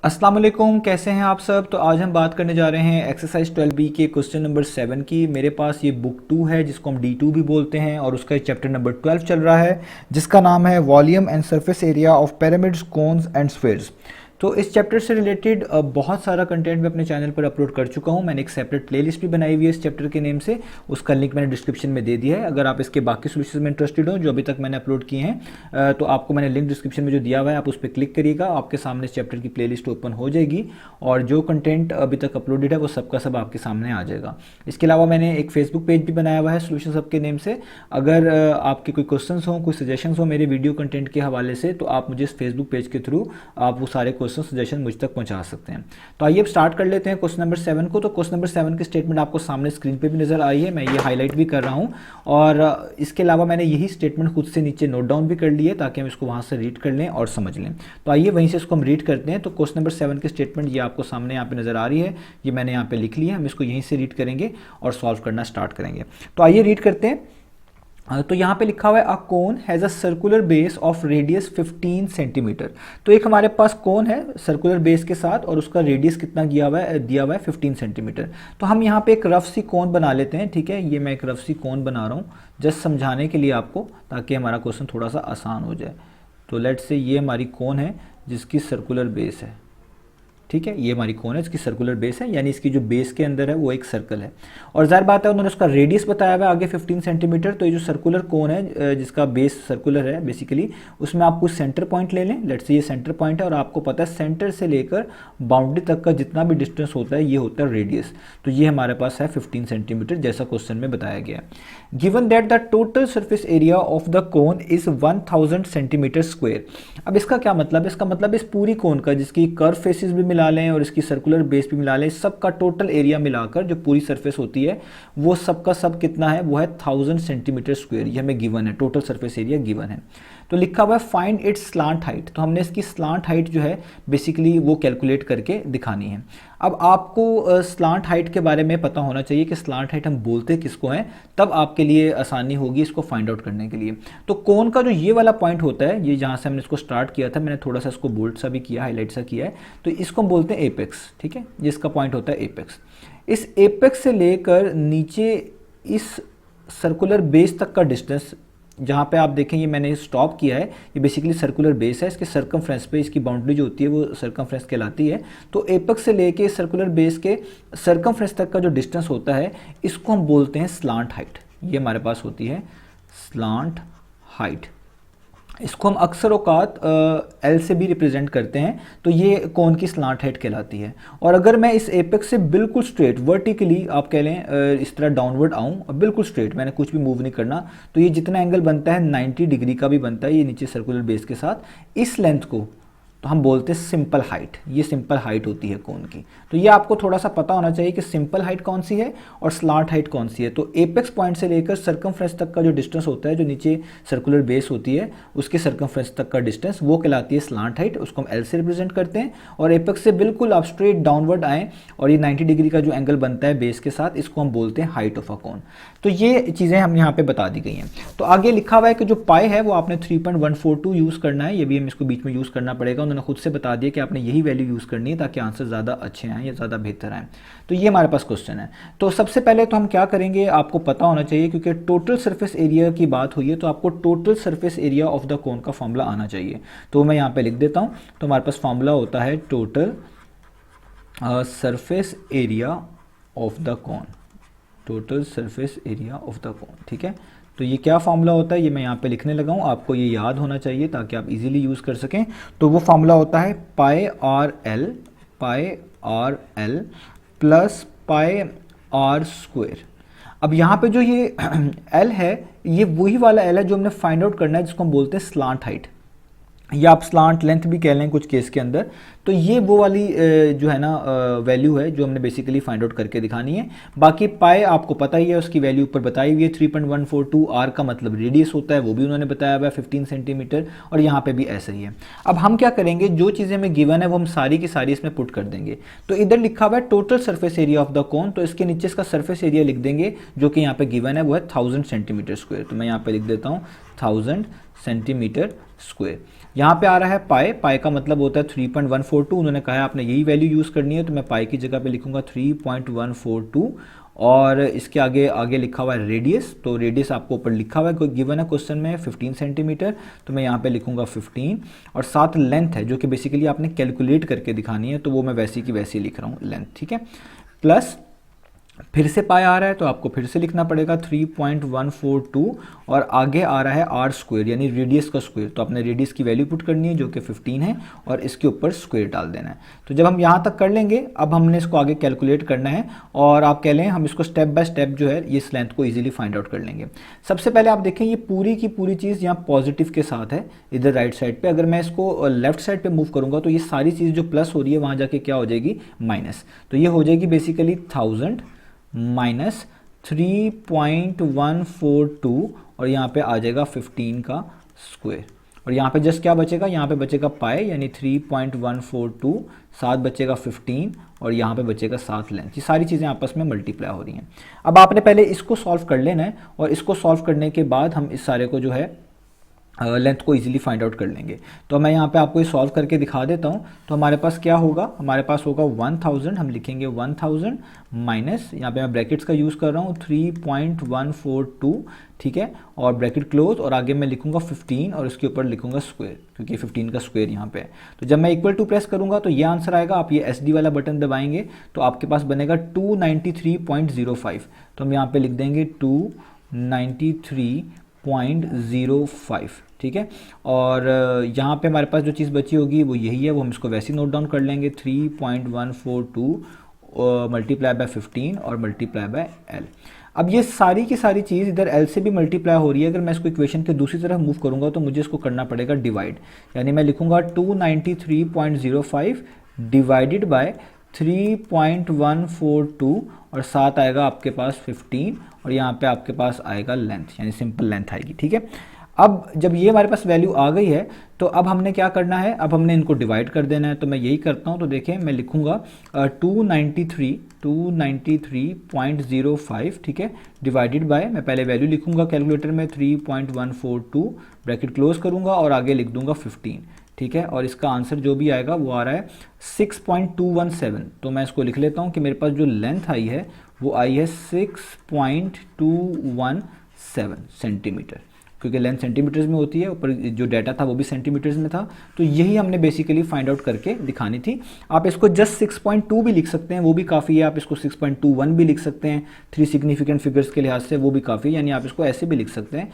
अस्सलाम वालेकुम, कैसे हैं आप सब। तो आज हम बात करने जा रहे हैं एक्सरसाइज 12B के क्वेश्चन नंबर 7 की। मेरे पास ये बुक 2 है जिसको हम D2 भी बोलते हैं और उसका चैप्टर नंबर 12 चल रहा है जिसका नाम है volume and surface area of pyramids, cones and spheres. तो इस चैप्टर से रिलेटेड बहुत सारा कंटेंट मैं अपने चैनल पर अपलोड कर चुका हूँ। मैंने एक सेपरेट प्लेलिस्ट भी बनाई हुई है इस चैप्टर के नेम से, उसका लिंक मैंने डिस्क्रिप्शन में दे दिया है। अगर आप इसके बाकी सोल्यूशन में इंटरेस्टेड हो जो अभी तक मैंने अपलोड किए हैं तो आपको मैंने लिंक डिस्क्रिप्शन में जो दिया हुआ है आप उस पर क्लिक करिएगा, आपके सामने इस चैप्टर की प्लेलिस्ट ओपन हो जाएगी और जो कंटेंट अभी तक अपलोडेड है वो सबका सब आपके सामने आ जाएगा। इसके अलावा मैंने एक फेसबुक पेज भी बनाया हुआ है सोल्यूशन सब के नेम से। अगर आपके कोई क्वेश्चन हो, कोई सजेशन हो मेरे वीडियो कंटेंट के हवाले से तो आप मुझे इस फेसबुक पेज के थ्रू आप वो सारे क्वेश्चन सजेशन मुझ तक पहुंचा सकते हैं। तो आइए अब स्टार्ट कर लेते हैं क्वेश्चन नंबर 7 को। तो क्वेश्चन नंबर 7 की स्टेटमेंट आपको सामने स्क्रीन पे भी नजर आई है, मैं ये हाईलाइट भी कर रहा हूं और इसके अलावा मैंने यही स्टेटमेंट खुद से नीचे नोट डाउन भी कर ली है ताकि हम इसको वहां से रीड कर लें और समझ लें। तो आइए वहीं से इसको हम रीड करते हैं। तो क्वेश्चन नंबर 7 की स्टेटमेंट ये आपको सामने यहाँ पे नजर आ रही है, ये मैंने यहाँ पे लिख लिया है। हम इसको यहीं से रीड करेंगे और सॉल्व करना स्टार्ट करेंगे। तो आइए रीड करते हैं। तो यहाँ पे लिखा हुआ है a cone has a circular base of radius 15 centimetre. तो एक हमारे पास कोन है सर्कुलर बेस के साथ और उसका रेडियस कितना दिया हुआ है 15 सेंटीमीटर। तो हम यहाँ पे एक रफ सी कोन बना लेते हैं, ठीक है। ये मैं एक रफ सी कोन बना रहा हूँ जस्ट समझाने के लिए आपको, ताकि हमारा क्वेश्चन थोड़ा सा आसान हो जाए। तो लेट्स से ये हमारी कोन है जिसकी सर्कुलर बेस है, ठीक है। ये हमारी कोन है, इसकी सर्कुलर बेस है, यानी इसकी जो बेस के अंदर है वो एक सर्कल है। और जाहिर बात है उन्होंने उसका रेडियस बताया हुआ है आगे 15 सेंटीमीटर। तो ये जो सर्कुलर कोन है जिसका बेस सर्कुलर है बेसिकली, उसमें आप कुछ सेंटर पॉइंट ले लें। लेट्स से ये सेंटर पॉइंट है और आपको पता है सेंटर से लेकर बाउंड्री तक का जितना भी डिस्टेंस होता है ये होता है रेडियस। तो ये हमारे पास है 15 सेंटीमीटर जैसा क्वेश्चन में बताया गया है। Given that the total surface area of the cone is 1000 centimetre square. अब इसका क्या मतलब है? इसका मतलब इस पूरी कोन का जिसकी कर्व फेसिस भी मिला लें और इसकी सर्कुलर बेस भी मिला लें, सबका टोटल एरिया मिलाकर जो पूरी सरफेस होती है वो सबका सब कितना है, वो है 1000 सेंटीमीटर स्क्वायर। ये हमें गिवन है, टोटल सरफेस एरिया गिवन है। तो लिखा हुआ है फाइंड इट्स स्लांट हाइट। तो हमने इसकी स्लांट हाइट जो है बेसिकली वो कैलकुलेट करके दिखानी है। अब आपको स्लांट हाइट के बारे में पता होना चाहिए कि स्लांट हाइट हम बोलते किसको हैं, तब आपके लिए आसानी होगी इसको फाइंड आउट करने के लिए। तो कोन का जो ये वाला पॉइंट होता है, ये जहाँ से हमने इसको स्टार्ट किया था, मैंने थोड़ा सा इसको बोल्ड सा भी किया, हाईलाइट सा किया है, तो इसको हम बोलते हैं एपेक्स, ठीक है। जिसका पॉइंट होता है एपेक्स। इस एपेक्स से लेकर नीचे इस सर्कुलर बेस तक का डिस्टेंस, जहाँ पे आप देखें ये मैंने स्टॉप किया है, ये बेसिकली सर्कुलर बेस है, इसके सर्कमफ्रेंस पे इसकी बाउंड्री जो होती है वो सर्कमफ्रेंस कहलाती है। तो एपेक्स से लेके सर्कुलर बेस के सर्कमफ्रेंस तक का जो डिस्टेंस होता है इसको हम बोलते हैं स्लांट हाइट। ये हमारे पास होती है स्लांट हाइट। इसको हम अक्सर औकात एल से भी रिप्रेजेंट करते हैं। तो ये कोन की स्लांट हाइट कहलाती है। और अगर मैं इस एपेक्स से बिल्कुल स्ट्रेट वर्टिकली आप कह लें इस तरह डाउनवर्ड आऊँ और बिल्कुल स्ट्रेट, मैंने कुछ भी मूव नहीं करना, तो ये जितना एंगल बनता है 90 डिग्री का भी बनता है ये नीचे सर्कुलर बेस के साथ। इस लेंथ को तो हम बोलते हैं सिंपल हाइट। ये सिंपल हाइट होती है कोन की। तो ये आपको थोड़ा सा पता होना चाहिए कि सिंपल हाइट कौन सी है और स्लांट हाइट कौन सी है। तो एपेक्स पॉइंट से लेकर सर्कमफ्रेंस तक का जो डिस्टेंस होता है, जो नीचे सर्कुलर बेस होती है उसके सर्कमफ्रेंस तक का डिस्टेंस, वो कहलाती है स्लांट हाइट। उसको हम एल से रिप्रेजेंट करते हैं। और एपेक्स से बिल्कुल आप स्ट्रेट डाउनवर्ड आएँ और ये 90 डिग्री का जो एंगल बनता है बेस के साथ, इसको हम बोलते हैं हाइट ऑफ अ कोन। तो ये चीज़ें हम यहाँ पे बता दी गई हैं। तो आगे लिखा हुआ है कि जो पाई है वो आपने 3.142 यूज़ करना है। ये भी हम इसको बीच में यूज़ करना पड़ेगा, उन्होंने खुद से बता दिया कि आपने यही वैल्यू यूज़ करनी है ताकि आंसर ज़्यादा अच्छे आएँ या ज़्यादा बेहतर आएँ। तो ये हमारे पास क्वेश्चन है। तो सबसे पहले तो हम क्या करेंगे, आपको पता होना चाहिए क्योंकि टोटल सरफेस एरिया की बात हुई है तो आपको total surface area of the cone का फॉर्मूला आना चाहिए। तो मैं यहाँ पे लिख देता हूँ। तो हमारे पास फॉर्मूला होता है total surface area of the cone, total surface area of the cone, ठीक है। तो ये क्या फार्मूला होता है ये मैं यहाँ पे लिखने लगा हूँ, आपको ये याद होना चाहिए ताकि आप इजीली यूज़ कर सकें। तो वो फार्मूला होता है pi r l plus pi r square. अब यहाँ पे जो ये एल है ये वही वाला एल है जो हमने फाइंड आउट करना है, जिसको हम बोलते हैं स्लांट हाइट या आप स्लांट लेंथ भी कह लें कुछ केस के अंदर। तो ये वो वाली जो है ना वैल्यू है जो हमने बेसिकली फाइंड आउट करके दिखानी है। बाकी पाई आपको पता ही है, उसकी वैल्यू ऊपर बताई हुई है 3.142। आर का मतलब रेडियस होता है, वो भी उन्होंने बताया हुआ है 15 सेंटीमीटर, और यहाँ पे भी ऐसा ही है। अब हम क्या करेंगे, जो चीज़ें हमें गिवन है वो हम सारी की सारी इसमें पुट कर देंगे। तो इधर लिखा हुआ है total surface area of the cone, तो इसके नीचे इसका सर्फेस एरिया लिख देंगे जो कि यहाँ पे गिवन है, वो है 1000 सेंटीमीटर स्क्वायर। तो मैं यहाँ पे लिख देता हूँ 1000 सेंटीमीटर स्क्वायर। यहाँ पे आ रहा है पाई, पाई का मतलब होता है 3.142, उन्होंने कहा है आपने यही वैल्यू यूज़ करनी है, तो मैं पाई की जगह पे लिखूंगा 3.142। और इसके आगे आगे लिखा हुआ है रेडियस, तो रेडियस आपको ऊपर लिखा हुआ है, कोई गिवन है क्वेश्चन में 15 सेंटीमीटर, तो मैं यहाँ पे लिखूंगा 15। और साथ लेंथ है जो कि बेसिकली आपने कैलकुलेट करके दिखानी है, तो वो मैं वैसी की वैसी लिख रहा हूँ लेंथ, ठीक है। प्लस फिर से पाई आ रहा है तो आपको फिर से लिखना पड़ेगा 3.142, और आगे आ रहा है आर स्क्वायर यानी रेडियस का स्क्वायर, तो आपने रेडियस की वैल्यू पुट करनी है जो कि 15 है, और इसके ऊपर स्क्वायर डाल देना है। तो जब हम यहाँ तक कर लेंगे, अब हमने इसको आगे कैलकुलेट करना है, और आप कह लें हम इसको स्टेप बाय स्टेप जो है ये इस लेंथ को ईजिली फाइंड आउट कर लेंगे। सबसे पहले आप देखें ये पूरी की पूरी चीज़ यहाँ पॉजिटिव के साथ है इधर राइट साइड पर, अगर मैं इसको लेफ्ट साइड पर मूव करूँगा तो ये सारी चीज़ जो प्लस हो रही है वहाँ जाके क्या हो जाएगी, माइनस। तो ये हो जाएगी बेसिकली 1000 माइनस 3.142, और यहाँ पे आ जाएगा 15 का स्क्वायर, और यहाँ पे जस्ट क्या बचेगा, यहाँ पे बचेगा पाई यानी 3.142, साथ बचेगा 15, और यहाँ पे बचेगा 7 लेंथ। ये सारी चीज़ें आपस में मल्टीप्लाई हो रही हैं। अब आपने पहले इसको सॉल्व कर लेना है, और इसको सॉल्व करने के बाद हम इस सारे को जो है लेंथ को इजीली फाइंड आउट कर लेंगे। तो मैं यहाँ पे आपको ये सॉल्व करके दिखा देता हूँ। तो हमारे पास क्या होगा, हमारे पास होगा 1000, हम लिखेंगे 1000 माइनस, यहाँ पे मैं ब्रैकेट्स का यूज़ कर रहा हूँ 3.142, ठीक है, और ब्रैकेट क्लोज, और आगे मैं लिखूंगा 15 और इसके ऊपर लिखूंगा स्क्वायर, क्योंकि 15 का स्क्वायर यहाँ पे है। तो जब मैं इक्वल टू प्रेस करूँगा तो ये आंसर आएगा, आप ये SD वाला बटन दबाएंगे तो आपके पास बनेगा 293.05। तो हम यहाँ पे लिख देंगे 293.05, ठीक है। और यहाँ पे हमारे पास जो चीज़ बची होगी वो यही है, वो हम इसको वैसे ही नोट डाउन कर लेंगे, 3.142 मल्टीप्लाई बाय 15 और मल्टीप्लाई बाय L। अब ये सारी की सारी चीज़ इधर L से भी मल्टीप्लाई हो रही है, अगर मैं इसको इक्वेशन के दूसरी तरफ मूव करूँगा तो मुझे इसको करना पड़ेगा डिवाइड, यानी मैं लिखूँगा 293.05 डिवाइडेड बाय 3.142, और साथ आएगा आपके पास 15, और यहाँ पे आपके पास आएगा लेंथ, यानी सिंपल लेंथ आएगी, ठीक है। अब जब ये हमारे पास वैल्यू आ गई है तो अब हमने क्या करना है, अब हमने इनको डिवाइड कर देना है। तो मैं यही करता हूँ, तो देखें मैं लिखूँगा 293.05, ठीक है, डिवाइडेड बाय, मैं पहले वैल्यू लिखूँगा कैलकुलेटर में 3.142, ब्रैकेट क्लोज करूँगा और आगे लिख दूँगा 15, ठीक है, और इसका आंसर जो भी आएगा वो आ रहा है 6.217। तो मैं इसको लिख लेता हूँ कि मेरे पास जो लेंथ आई है वो आई है 6.217 सेंटीमीटर, क्योंकि लेंथ सेंटीमीटर्स में होती है, ऊपर जो डाटा था वो भी सेंटीमीटर्स में था। तो यही हमने बेसिकली फाइंड आउट करके दिखानी थी। आप इसको जस्ट 6.2 भी लिख सकते हैं, वो भी काफ़ी है। आप इसको 6.21 भी लिख सकते हैं, 3 सिग्निफिकेंट फिगर्स के लिहाज से वो भी काफ़ी है, यानी आप इसको ऐसे भी लिख सकते हैं।